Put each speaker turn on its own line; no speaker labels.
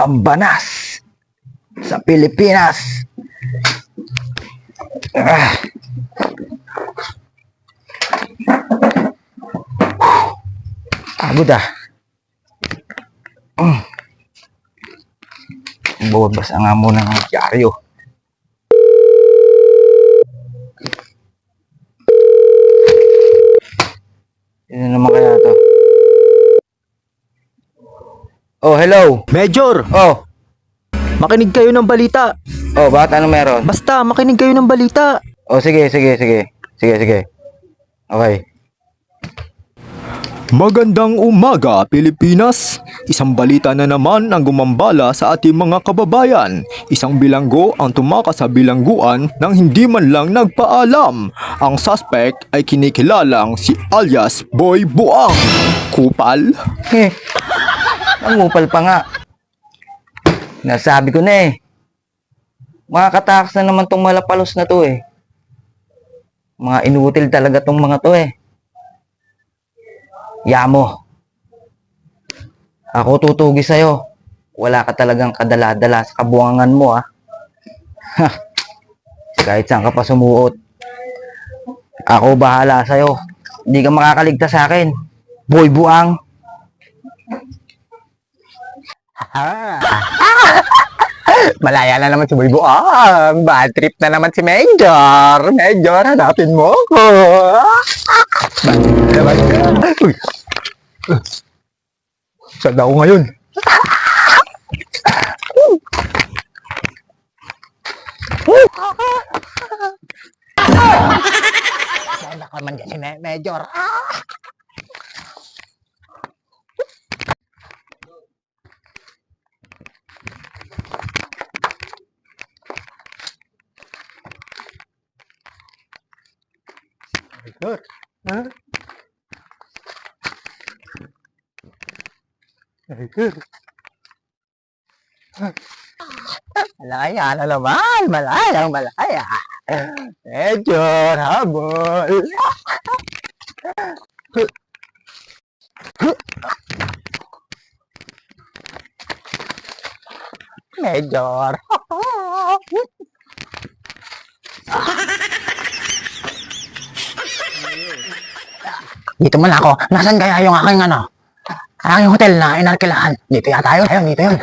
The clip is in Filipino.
Ang banas sa Pilipinas. Pagod Bubasa nga muna ng dyaryo. Sino naman kaya to? Oh, hello.
Major,
Oh,
makinig kayo ng balita.
bakit ano meron?
Basta, makinig kayo ng balita.
Oh, sige. Okay.
Magandang umaga, Pilipinas! Isang balita na naman ang gumambala sa ating mga kababayan. Isang bilanggo ang tumakas sa bilangguan nang hindi man lang nagpaalam. Ang suspect ay kinikilalang si alias Boy Buang. Kupal?
Namupal pa nga. Nasabi ko na eh. Makakatakas na naman tong malapalos na to eh. Mga inutil talaga tong mga to eh. Yamo. Ako tutugi sa'yo. Wala ka talagang kadala-dala sa kabuangan mo ah. Kahit saan ka pa sumuot. Ako bahala sa'yo. Hindi ka makakaligtas sa akin. Boy Buang. Malaya na naman si Boy Buang. Bad trip na naman si Major. Major, hanapin mo ko. Uy. Saan ako ngayon? Saan ako man dyan si Major? Major? Ha? Major? Malaya na naman. Malaya. Major, habol. Major. Dito man ako. Nasaan kaya yung aking aking hotel na inarkilahan? Dito yata yun. Ayun, dito yun.